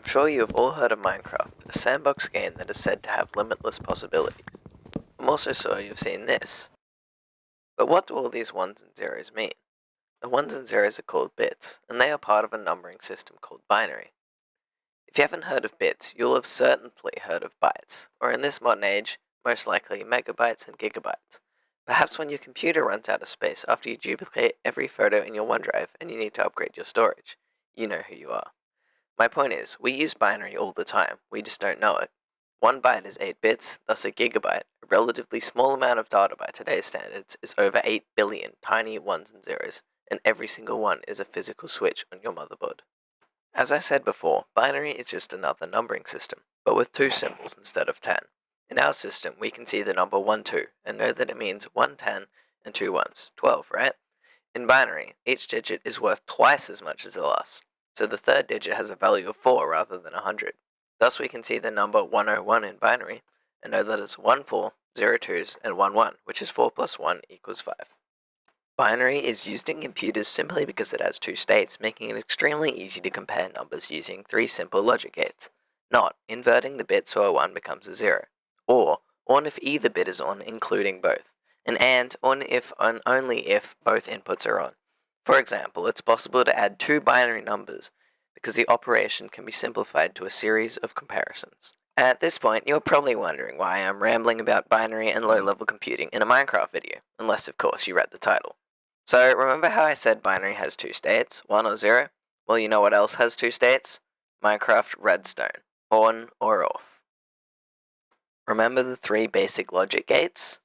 sure you've all heard of Minecraft, a sandbox game that is said to have limitless possibilities. I'm also sure you've seen this. But what do all these ones and zeros mean? The ones and zeros are called bits, and they are part of a numbering system called binary. If you haven't heard of bits, you'll have certainly heard of bytes, or in this modern age, most likely megabytes and gigabytes. Perhaps when your computer runs out of space after you duplicate every photo in your OneDrive and you need to upgrade your storage. You know who you are. My point is, we use binary all the time, we just don't know it. 1 byte is 8 bits, thus a gigabyte, a relatively small amount of data by today's standards, is over 8 billion tiny ones and zeros, and every single one is a physical switch on your motherboard. As I said before, binary is just another numbering system, but with 2 symbols instead of 10. In our system, we can see the number 1, 2, and know that it means 1 10 and 2 ones, 12, right? In binary, each digit is worth twice as much as the last, so the third digit has a value of 4 rather than 100. Thus we can see the number 101 in binary, and know that it's 1 4, 0 2s, and 1 1, which is 4 plus 1 equals 5. Binary is used in computers simply because it has 2 states, making it extremely easy to compare numbers using 3 simple logic gates. Not inverting the bit so a 1 becomes a 0, or on if either bit is on, including both, and on if and only if both inputs are on. For example, it's possible to add 2 binary numbers because the operation can be simplified to a series of comparisons. At this point, you're probably wondering why I'm rambling about binary and low-level computing in a Minecraft video, unless of course you read the title. So remember how I said binary has 2 states, 1 or 0? Well, you know what else has 2 states? Minecraft Redstone, on or off. Remember the 3 basic logic gates?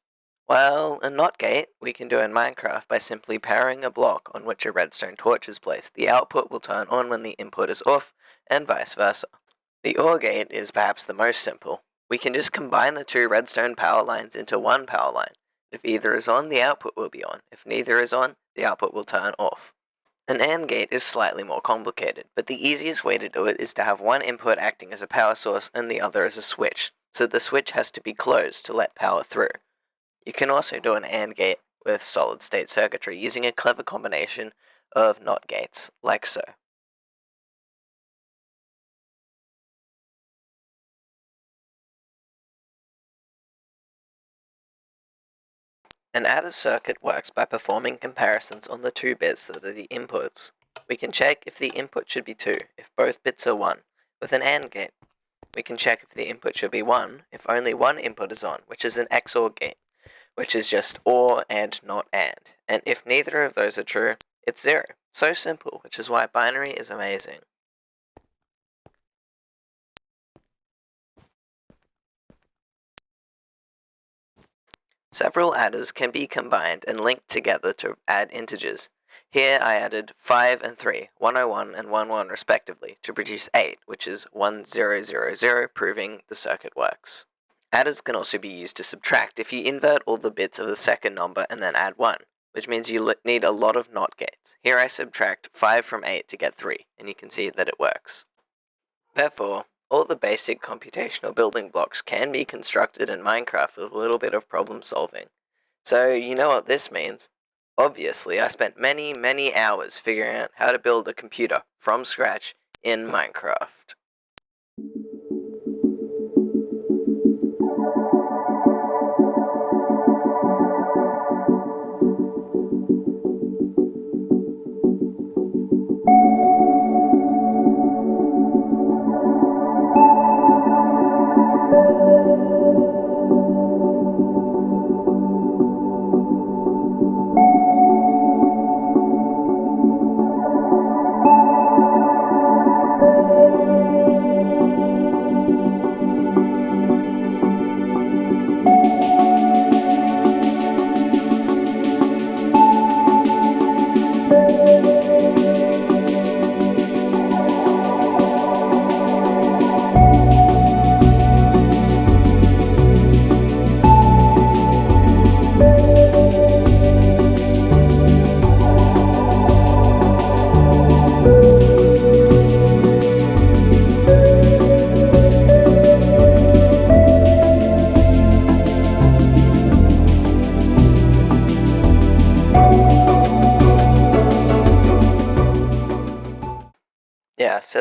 Well, a NOT gate we can do in Minecraft by simply powering a block on which a redstone torch is placed. The output will turn on when the input is off, and vice versa. The OR gate is perhaps the most simple. We can just combine the 2 redstone power lines into one power line. If either is on, the output will be on. If neither is on, the output will turn off. An AND gate is slightly more complicated, but the easiest way to do it is to have one input acting as a power source and the other as a switch, so the switch has to be closed to let power through. You can also do an AND gate with solid-state circuitry using a clever combination of NOT gates, like so. An adder circuit works by performing comparisons on the 2 bits that are the inputs. We can check if the input should be 2, if both bits are 1. With an AND gate, we can check if the input should be 1, if only one input is on, which is an XOR gate, which is just OR and not AND. And if neither of those are true, it's 0. So simple, which is why binary is amazing. Several adders can be combined and linked together to add integers. Here I added 5 and 3, 101 and 11 respectively, to produce 8, which is 1000, proving the circuit works. Adders can also be used to subtract if you invert all the bits of the second number and then add 1, which means you need a lot of NOT gates. Here I subtract 5 from 8 to get 3, and you can see that it works. Therefore, all the basic computational building blocks can be constructed in Minecraft with a little bit of problem solving. So you know what this means. Obviously, I spent many hours figuring out how to build a computer from scratch in Minecraft.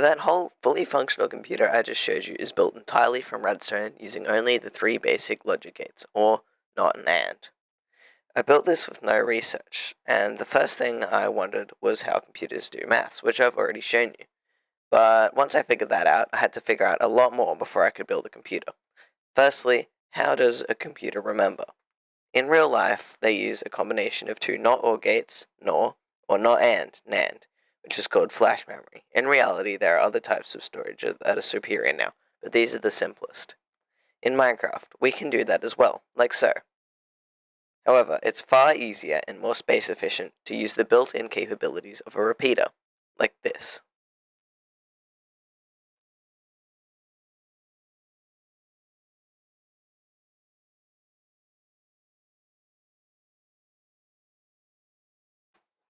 that whole fully functional computer I just showed you is built entirely from redstone using only the 3 basic logic gates, or NOT and AND. I built this with no research, and the first thing I wondered was how computers do maths, which I've already shown you. But once I figured that out, I had to figure out a lot more before I could build a computer. Firstly, how does a computer remember? In real life, they use a combination of 2 NOT OR gates, NOR, or NOT AND, NAND, which is called flash memory. In reality, there are other types of storage that are superior now, but these are the simplest. In Minecraft, we can do that as well, like so. However, it's far easier and more space efficient to use the built-in capabilities of a repeater, like this.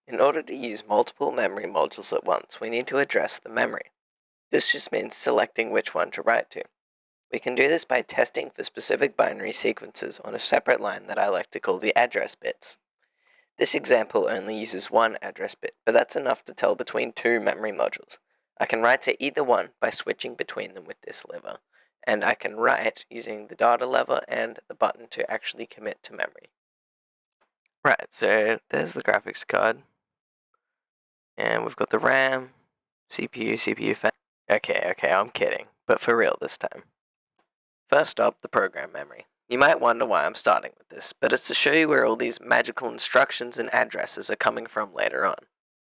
In order to use multiple memory modules at once, we need to address the memory. This just means selecting which one to write to. We can do this by testing for specific binary sequences on a separate line that I like to call the address bits. This example only uses one address bit, but that's enough to tell between 2 memory modules. I can write to either one by switching between them with this lever, and I can write using the data lever and the button to actually commit to memory. Right, so there's the graphics card. And we've got the RAM, CPU fan. Okay, I'm kidding, but for real this time. First up, the program memory. You might wonder why I'm starting with this, but it's to show you where all these magical instructions and addresses are coming from later on.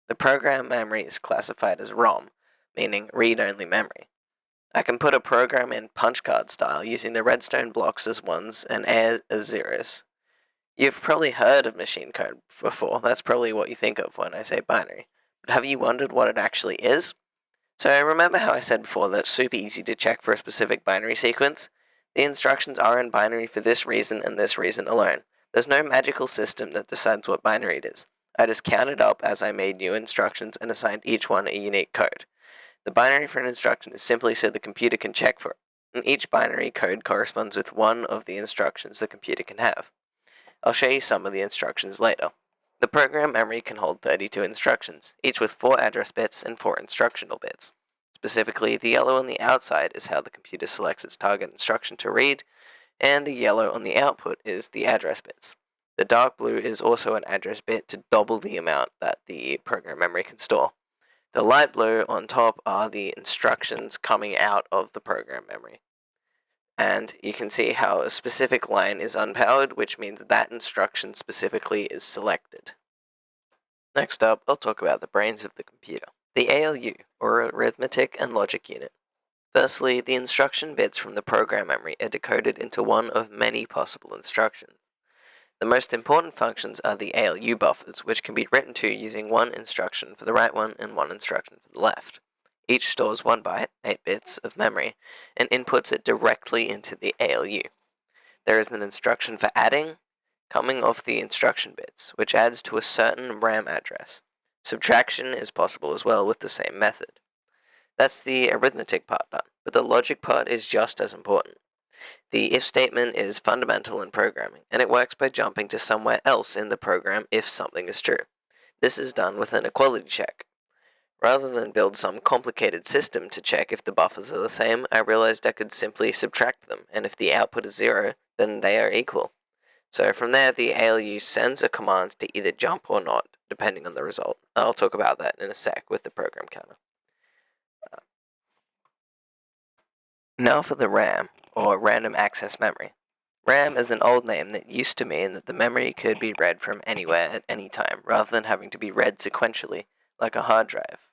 The program memory is classified as ROM, meaning read-only memory. I can put a program in punch card style using the redstone blocks as 1s and as 0s. You've probably heard of machine code before, that's probably what you think of when I say binary. But have you wondered what it actually is? So remember how I said before that it's super easy to check for a specific binary sequence? The instructions are in binary for this reason and this reason alone. There's no magical system that decides what binary it is. I just counted up as I made new instructions and assigned each one a unique code. The binary for an instruction is simply so the computer can check for it, and each binary code corresponds with one of the instructions the computer can have. I'll show you some of the instructions later. The program memory can hold 32 instructions, each with 4 address bits and 4 instructional bits. Specifically, the yellow on the outside is how the computer selects its target instruction to read, and the yellow on the output is the address bits. The dark blue is also an address bit to double the amount that the program memory can store. The light blue on top are the instructions coming out of the program memory. And you can see how a specific line is unpowered, which means that instruction specifically is selected. Next up, I'll talk about the brains of the computer, the ALU, or Arithmetic and Logic Unit. Firstly, the instruction bits from the program memory are decoded into one of many possible instructions. The most important functions are the ALU buffers, which can be written to using one instruction for the right one and one instruction for the left. Each stores 1 byte, 8 bits, of memory, and inputs it directly into the ALU. There is an instruction for adding, coming off the instruction bits, which adds to a certain RAM address. Subtraction is possible as well with the same method. That's the arithmetic part done, but the logic part is just as important. The if statement is fundamental in programming, and it works by jumping to somewhere else in the program if something is true. This is done with an equality check. Rather than build some complicated system to check if the buffers are the same, I realized I could simply subtract them, and if the output is 0, then they are equal. So from there, the ALU sends a command to either jump or not, depending on the result. I'll talk about that in a sec with the program counter. Now for the RAM, or Random Access Memory. RAM is an old name that used to mean that the memory could be read from anywhere at any time, rather than having to be read sequentially, like a hard drive.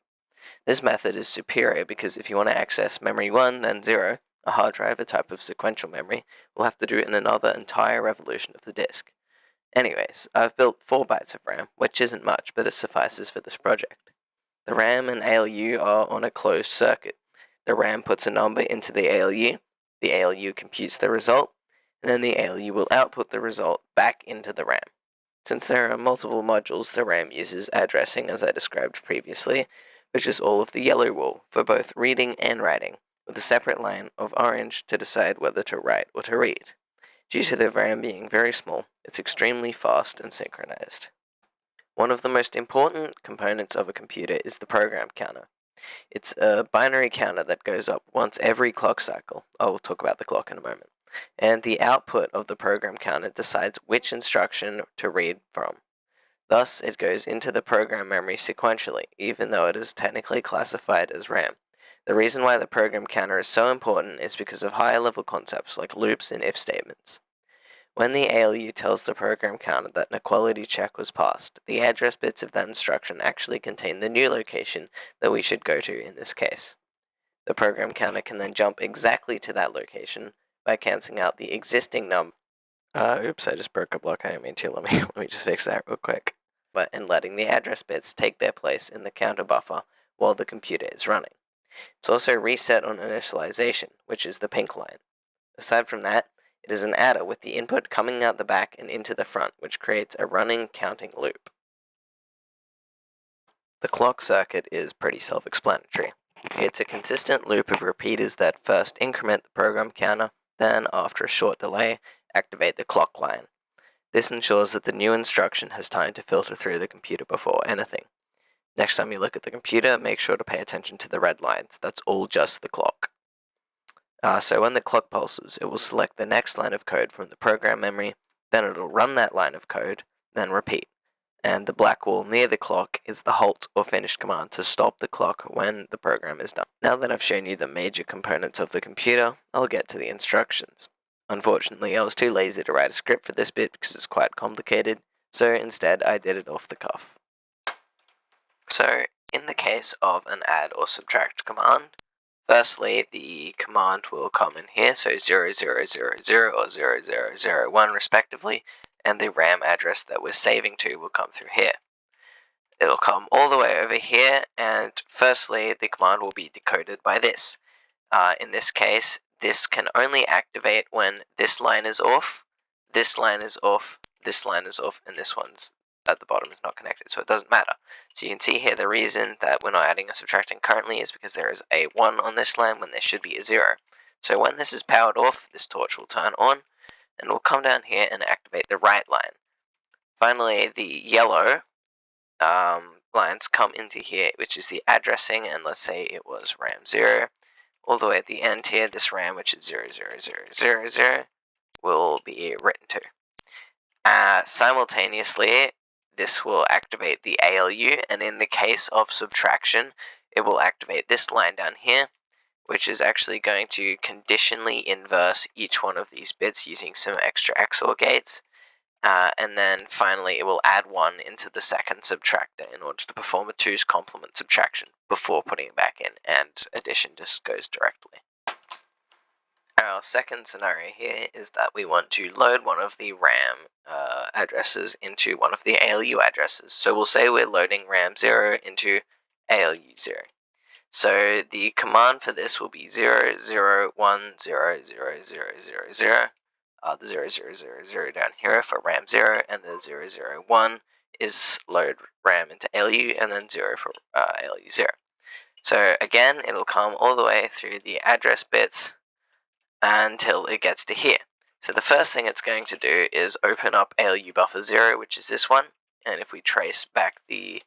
This method is superior because if you want to access memory 1, then 0, a hard drive, a type of sequential memory, will have to do it in another entire revolution of the disk. Anyways, I've built 4 bytes of RAM, which isn't much, but it suffices for this project. The RAM and ALU are on a closed circuit. The RAM puts a number into the ALU computes the result, and then the ALU will output the result back into the RAM. Since there are multiple modules, the RAM uses addressing as I described previously, which is all of the yellow wool for both reading and writing, with a separate line of orange to decide whether to write or to read. Due to the RAM being very small, it's extremely fast and synchronized. One of the most important components of a computer is the program counter. It's a binary counter that goes up once every clock cycle. I will talk about the clock in a moment. And the output of the program counter decides which instruction to read from. Thus, it goes into the program memory sequentially, even though it is technically classified as RAM. The reason why the program counter is so important is because of higher level concepts like loops and if statements. When the ALU tells the program counter that an equality check was passed, the address bits of that instruction actually contain the new location that we should go to in this case. The program counter can then jump exactly to that location by cancelling out the existing number. Oops, I just broke a block. I didn't mean to. Let me just fix that real quick. And letting the address bits take their place in the counter buffer while the computer is running. It's also reset on initialization, which is the pink line. Aside from that, it is an adder with the input coming out the back and into the front, which creates a running counting loop. The clock circuit is pretty self-explanatory. It's a consistent loop of repeaters that first increment the program counter, then, after a short delay, activate the clock line. This ensures that the new instruction has time to filter through the computer before anything. Next time you look at the computer, make sure to pay attention to the red lines. That's all just the clock. So when the clock pulses, it will select the next line of code from the program memory, then it'll run that line of code, then repeat. And the black wall near the clock is the halt or finish command to stop the clock when the program is done. Now that I've shown you the major components of the computer, I'll get to the instructions. Unfortunately, I was too lazy to write a script for this bit because it's quite complicated, so instead I did it off the cuff. So, in the case of an add or subtract command, firstly, the command will come in here, so 0000 or 0001 respectively, and the RAM address that we're saving to will come through here. It'll come all the way over here, and firstly, the command will be decoded by this. In this case, this can only activate when this line is off, this line is off, this line is off, and this one's at the bottom is not connected, so it doesn't matter. So you can see here the reason that we're not adding or subtracting currently is because there is a 1 on this line when there should be a 0. So when this is powered off, this torch will turn on, and we'll come down here and activate the right line. Finally, the yellow lines come into here, which is the addressing, and let's say it was RAM 0. All the way at the end here, this RAM, which is 00000, will be written to. Simultaneously, this will activate the ALU, and in the case of subtraction, it will activate this line down here, which is actually going to conditionally inverse each one of these bits using some extra XOR gates. And then finally, it will add 1 into the second subtractor in order to perform a 2's complement subtraction before putting it back in, and addition just goes directly. Our second scenario here is that we want to load one of the RAM addresses into one of the ALU addresses. So we'll say we're loading RAM 0 into ALU 0. So the command for this will be 001000000. The 0000 down here for RAM 0, and the 001 is load RAM into ALU, and then 0 for ALU 0. So again, it'll come all the way through the address bits until it gets to here. So the first thing it's going to do is open up ALU buffer 0, which is this one, and if we trace back the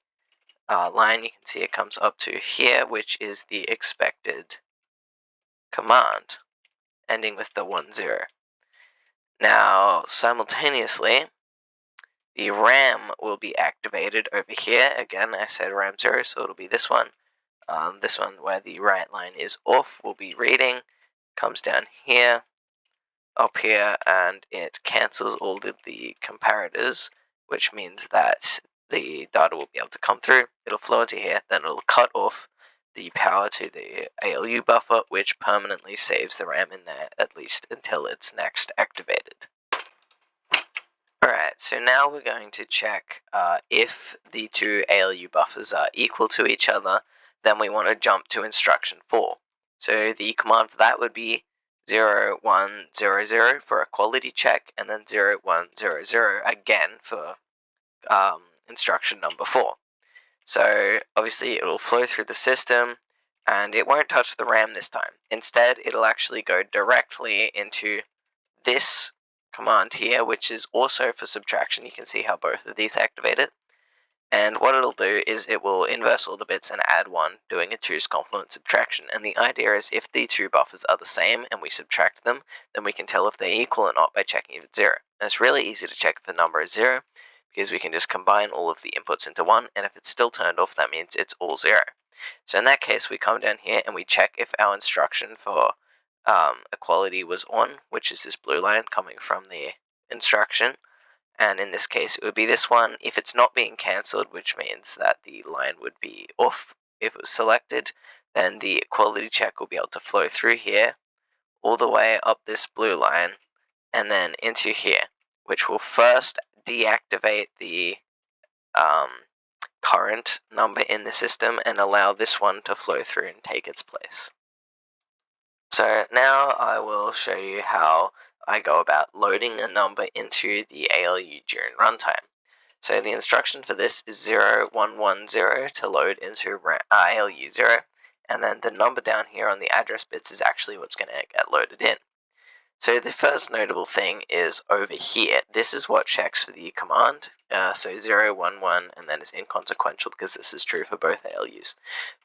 line, you can see it comes up to here, which is the expected command, ending with the 10. Now, simultaneously, the RAM will be activated over here. Again, I said RAM 0, so it'll be this one. This one where the right line is off will be reading, comes down here, up here, and it cancels all of the comparators, which means that the data will be able to come through. It'll flow into here, then it'll cut off the power to the ALU buffer, which permanently saves the RAM in there, at least until it's next activated. Alright, so now we're going to check if the two ALU buffers are equal to each other, then we want to jump to instruction 4. So the command for that would be 0100 for a quality check, and then 0100 again for instruction number 4. So obviously it will flow through the system, and it won't touch the RAM this time. Instead, it'll actually go directly into this command here, which is also for subtraction. You can see how both of these activate it. And what it'll do is it will inverse all the bits and add 1, doing a 2's complement subtraction. And the idea is if the two buffers are the same and we subtract them, then we can tell if they're equal or not by checking if it's 0. And it's really easy to check if a number is 0, because we can just combine all of the inputs into 1, and if it's still turned off, that means it's all 0. So in that case, we come down here and we check if our instruction for equality was on, which is this blue line coming from the instruction. And in this case, it would be this one. If it's not being cancelled, which means that the line would be off if it was selected, then the equality check will be able to flow through here, all the way up this blue line, and then into here, which will first deactivate the current number in the system and allow this one to flow through and take its place. So now I will show you how I go about loading a number into the ALU during runtime. So the instruction for this is 0110 to load into ALU 0, and then the number down here on the address bits is actually what's going to get loaded in. So the first notable thing is over here. This is what checks for the command. So 011, and then it's inconsequential because this is true for both ALUs.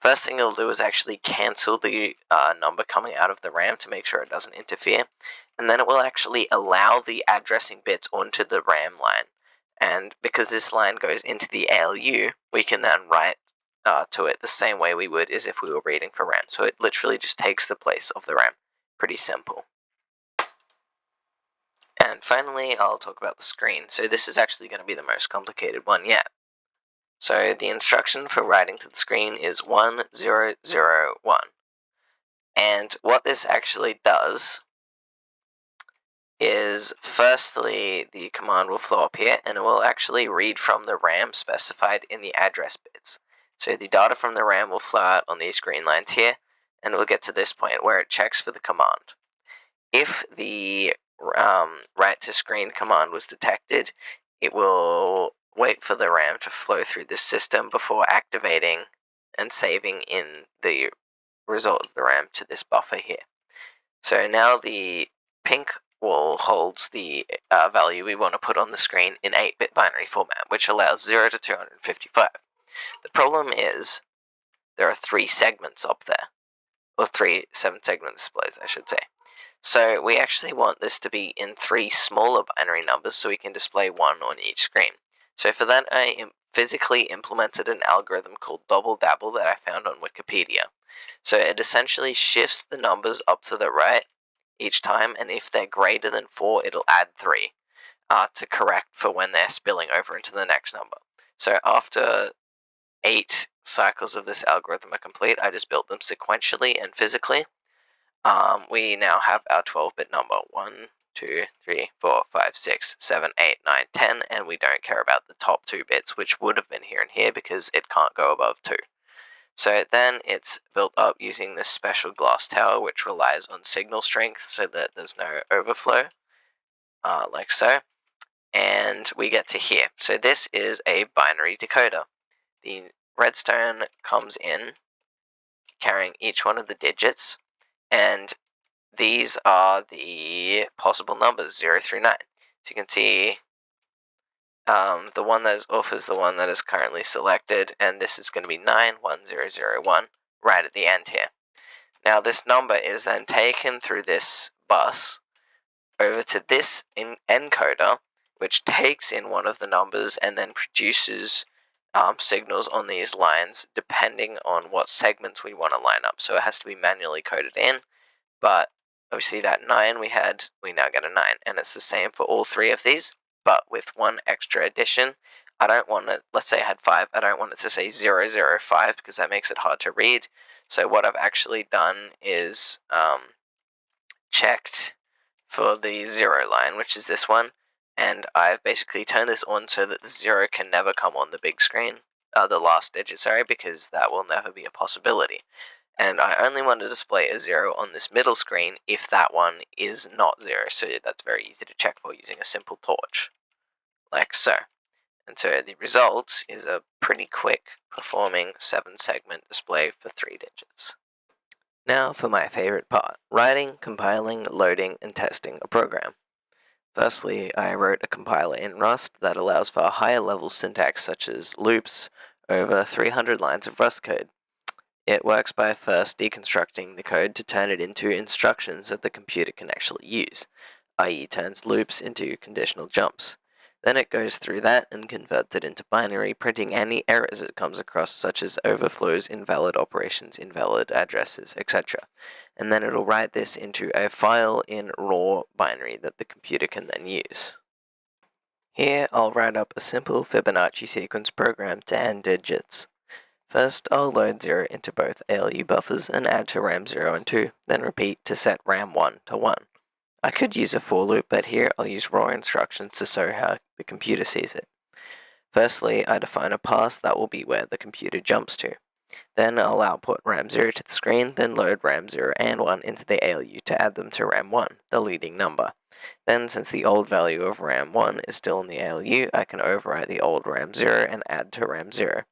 First thing it'll do is actually cancel the number coming out of the RAM to make sure it doesn't interfere. And then it will actually allow the addressing bits onto the RAM line. And because this line goes into the ALU, we can then write to it the same way we would as if we were reading for RAM. So it literally just takes the place of the RAM. Pretty simple. And finally, I'll talk about the screen. So this is actually going to be the most complicated one yet. So the instruction for writing to the screen is 1001. And what this actually does is, firstly, the command will flow up here, and it will actually read from the RAM specified in the address bits. So the data from the RAM will flow out on these green lines here, and it will get to this point where it checks for the command. If the write to screen command was detected, it will wait for the RAM to flow through the system before activating and saving in the result of the RAM to this buffer here. So now the pink wall holds the value we want to put on the screen in 8-bit binary format, which allows 0 to 255. The problem is there are 3 segments up there, or 3 7-segment displays, I should say. So we actually want this to be in 3 smaller binary numbers so we can display 1 on each screen. So for that, I physically implemented an algorithm called Double Dabble that I found on Wikipedia. So it essentially shifts the numbers up to the right each time, and if they're greater than 4, it'll add 3 to correct for when they're spilling over into the next number. So after 8 cycles of this algorithm are complete, I just built them sequentially and physically. We now have our 12-bit number 1, 2, 3, 4, 5, 6, 7, 8, 9, 10, and we don't care about the top 2 bits, which would have been here and here because it can't go above 2. So then it's built up using this special glass tower, which relies on signal strength so that there's no overflow, like so. And we get to here. So this is a binary decoder. The redstone comes in carrying each one of the digits, and these are the possible numbers 0 through 9. So you can see the one that is off is the one that is currently selected, and this is going to be 91001 right at the end here. Now this number is then taken through this bus over to this encoder, which takes in one of the numbers and then produces signals on these lines depending on what segments we want to line up. So it has to be manually coded in, but obviously that 9 we had, we now get a 9, and it's the same for all 3 of these, but with one extra addition. I don't want it, let's say I had 5, I don't want it to say 005 because that makes it hard to read. So what I've actually done is checked for the 0 line, which is this one, and I've basically turned this on so that the 0 can never come on the big screen, the last digit, sorry, because that will never be a possibility. And I only want to display a 0 on this middle screen if that one is not 0, so that's very easy to check for using a simple torch, like so. And so the result is a pretty quick performing 7-segment display for 3 digits. Now for my favorite part, writing, compiling, loading, and testing a program. Firstly, I wrote a compiler in Rust that allows for a higher level syntax such as loops over 300 lines of Rust code. It works by first deconstructing the code to turn it into instructions that the computer can actually use, i.e. turns loops into conditional jumps. Then it goes through that and converts it into binary, printing any errors it comes across, such as overflows, invalid operations, invalid addresses, etc. And then it'll write this into a file in raw binary that the computer can then use. Here I'll write up a simple Fibonacci sequence program to add digits. First, I'll load 0 into both ALU buffers and add to RAM 0 and 2, then repeat to set RAM 1 to 1. I could use a for loop, but here I'll use raw instructions to show how the computer sees it. Firstly, I define a pass that will be where the computer jumps to. Then I'll output RAM 0 to the screen, then load RAM 0 and 1 into the ALU to add them to RAM 1, the leading number. Then, since the old value of RAM 1 is still in the ALU, I can overwrite the old RAM 0 and add to RAM 0.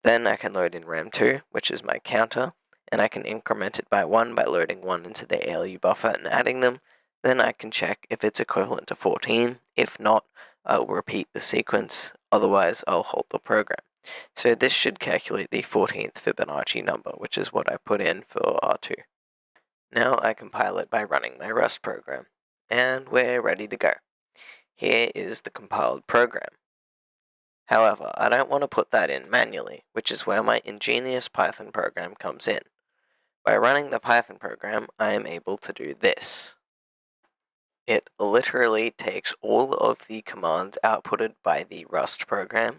Then I can load in RAM 2, which is my counter, and I can increment it by 1 by loading 1 into the ALU buffer and adding them. Then I can check if it's equivalent to 14. If not, I'll repeat the sequence, otherwise I'll halt the program. So this should calculate the 14th Fibonacci number, which is what I put in for R2. Now I compile it by running my Rust program, and we're ready to go. Here is the compiled program. However, I don't want to put that in manually, which is where my ingenious Python program comes in. By running the Python program, I am able to do this. It literally takes all of the commands outputted by the Rust program,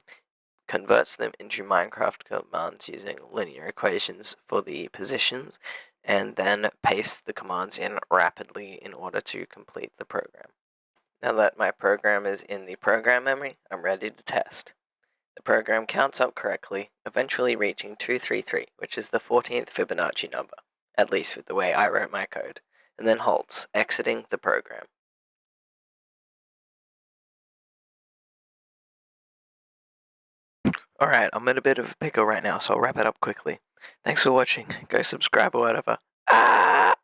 converts them into Minecraft commands using linear equations for the positions, and then pastes the commands in rapidly in order to complete the program. Now that my program is in the program memory, I'm ready to test. The program counts up correctly, eventually reaching 233, which is the 14th Fibonacci number, at least with the way I wrote my code, and then halts, exiting the program. Alright, I'm in a bit of a pickle right now, so I'll wrap it up quickly. Thanks for watching. Go subscribe or whatever. Ah!